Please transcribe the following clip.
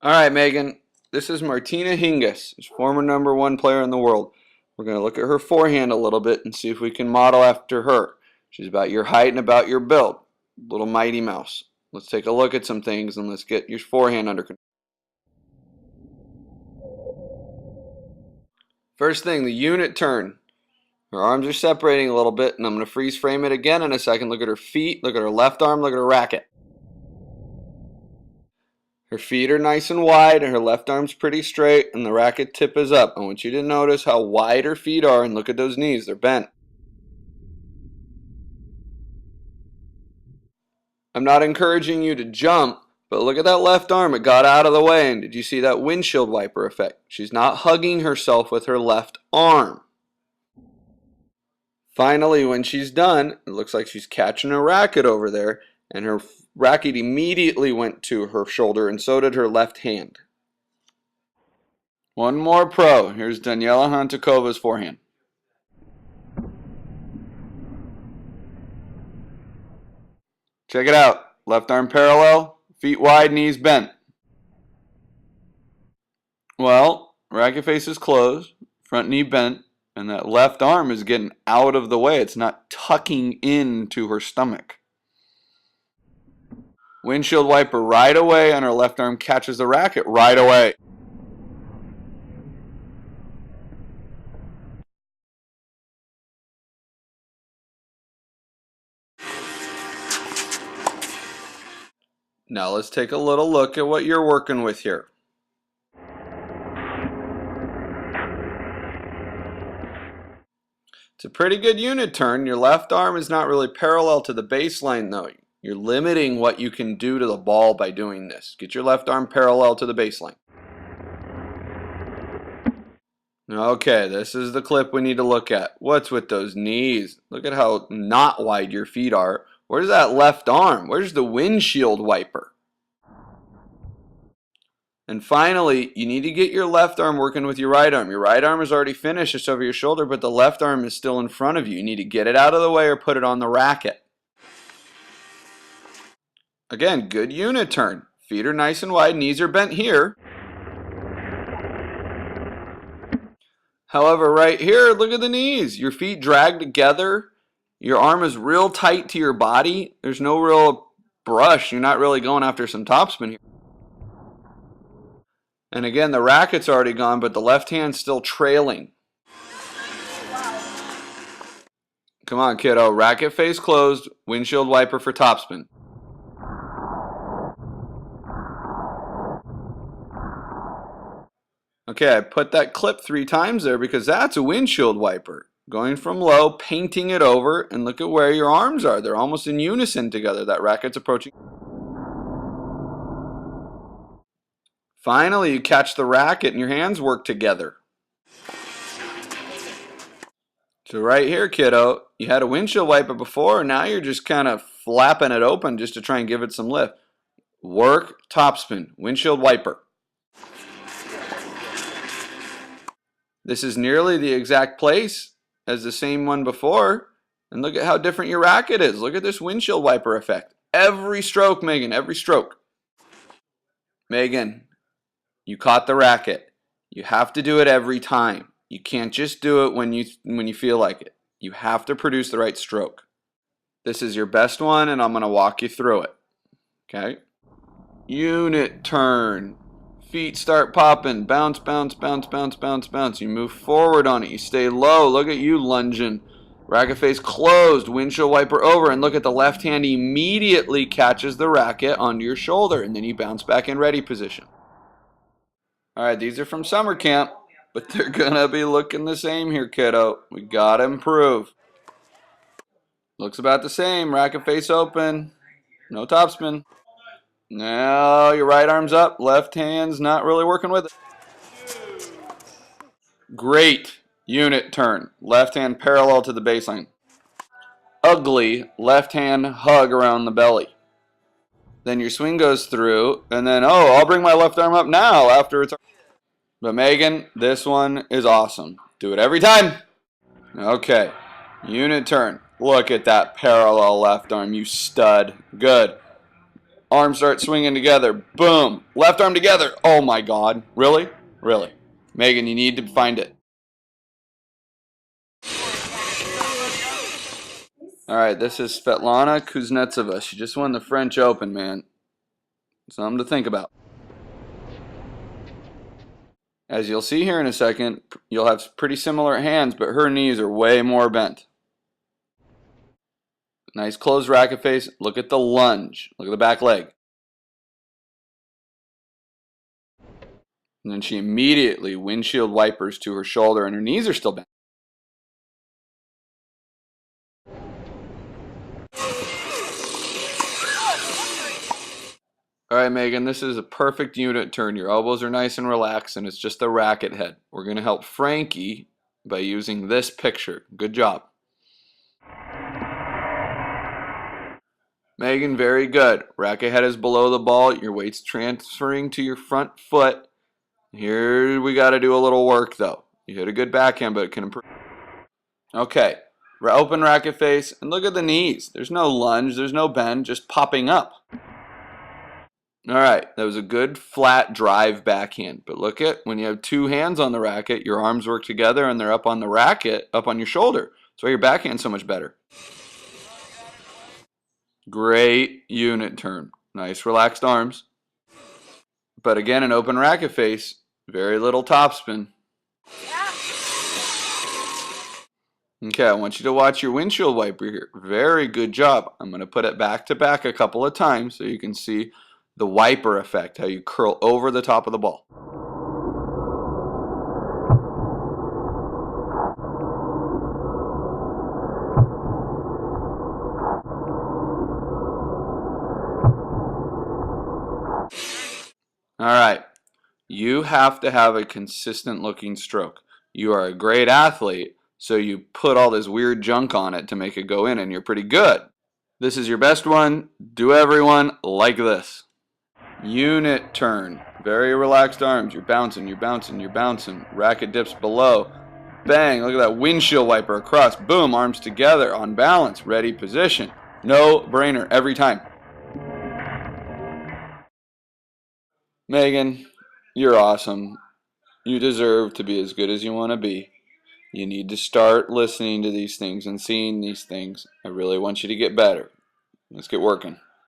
All right, Megan. This is Martina Hingis, former #1 player in the world. We're going to look at her forehand a little bit and see if we can model after her. She's about your height and about your build. Little Mighty Mouse. Let's take a look at some things and let's get your forehand under control. First thing, the unit turn. Her arms are separating a little bit, and I'm going to freeze frame it again in a second. Look at her feet, look at her left arm, look at her racket. Her feet are nice and wide, and her left arm's pretty straight, and the racket tip is up. I want you to notice how wide her feet are, and look at those knees. They're bent. I'm not encouraging you to jump, but look at that left arm. It got out of the way, and did you see that windshield wiper effect? She's not hugging herself with her left arm. Finally, when she's done, it looks like she's catching a racket over there, and her racket immediately went to her shoulder, and so did her left hand. One more pro. Here's Daniela Hantuchova's forehand. Check it out. Left arm parallel, feet wide, knees bent. Well, racket face is closed, front knee bent, and that left arm is getting out of the way. It's not tucking into her stomach. Windshield wiper right away, and her left arm catches the racket right away. Now let's take a little look at what you're working with here. It's a pretty good unit turn. Your left arm is not really parallel to the baseline though. You're limiting what you can do to the ball by doing this. Get your left arm parallel to the baseline. Okay, this is the clip we need to look at. What's with those knees? Look at how not wide your feet are. Where's that left arm? Where's the windshield wiper? And finally, you need to get your left arm working with your right arm. Your right arm is already finished, it's over your shoulder, but the left arm is still in front of you. You need to get it out of the way or put it on the racket. Again, good unit turn. Feet are nice and wide, knees are bent here. However, right here, look at the knees. Your feet drag together. Your arm is real tight to your body. There's no real brush. You're not really going after some topspin here. And again, the racket's already gone, but the left hand's still trailing. Come on, kiddo. Racket face closed, windshield wiper for topspin. Okay, I put that clip 3 times there because that's a windshield wiper. Going from low, painting it over, and look at where your arms are. They're almost in unison together. That racket's approaching. Finally, you catch the racket and your hands work together. So right here, kiddo, you had a windshield wiper before, and now you're just kind of flapping it open just to try and give it some lift. Work, topspin, windshield wiper. This is nearly the exact place as the same one before. And look at how different your racket is. Look at this windshield wiper effect. Every stroke, Megan, every stroke. Megan, you caught the racket. You have to do it every time. You can't just do it when you feel like it. You have to produce the right stroke. This is your best one, and I'm going to walk you through it. Okay? Unit turn. Feet start popping. Bounce, bounce, bounce, bounce, bounce, bounce. You move forward on it. You stay low. Look at you lunging. Racket face closed. Windshield wiper over. And look at the left hand immediately catches the racket onto your shoulder. And then you bounce back in ready position. All right, these are from summer camp, but they're going to be looking the same here, kiddo. We got to improve. Looks about the same. Racket face open. No topspin. Now your right arm's up, left hand's not really working with it. Great unit turn. Left hand parallel to the baseline. Ugly left hand hug around the belly. Then your swing goes through, and then, oh, I'll bring my left arm up now after it's... But Megan, this one is awesome. Do it every time. Okay. Unit turn. Look at that parallel left arm, you stud. Good. Arms start swinging together. Boom. Left arm together. Oh my God. Really? Really. Megan, you need to find it. All right, this is Svetlana Kuznetsova. She just won the French Open, man. Something to think about. As you'll see here in a second, you'll have pretty similar hands, but her knees are way more bent. Nice closed racket face. Look at the lunge. Look at the back leg. And then she immediately windshield wipers to her shoulder, and her knees are still bent. All right, Megan, this is a perfect unit turn. Your elbows are nice and relaxed, and it's just the racket head. We're going to help Frankie by using this picture. Good job. Megan, very good. Racket head is below the ball. Your weight's transferring to your front foot. Here we got to do a little work, though. You hit a good backhand, but it can improve. Okay, open racket face, and look at the knees. There's no lunge, there's no bend, just popping up. All right, that was a good flat drive backhand. But look at when you have two hands on the racket, your arms work together and they're up on the racket, up on your shoulder. That's why your backhand's so much better. Great unit turn. Nice relaxed arms. But again, an open racket face, very little topspin. Okay, I want you to watch your windshield wiper here. Very good job. I'm going to put it back to back a couple of times so you can see the wiper effect, how you curl over the top of the ball. All right, you have to have a consistent looking stroke. You are a great athlete, so you put all this weird junk on it to make it go in, and you're pretty good. This is your best one. Do everyone like this. Unit turn. Very relaxed arms. You're bouncing, you're bouncing, you're bouncing. Racket dips below. Bang, look at that windshield wiper across. Boom, arms together on balance. Ready position. No brainer every time. Megan, you're awesome. You deserve to be as good as you want to be. You need to start listening to these things and seeing these things. I really want you to get better. Let's get working.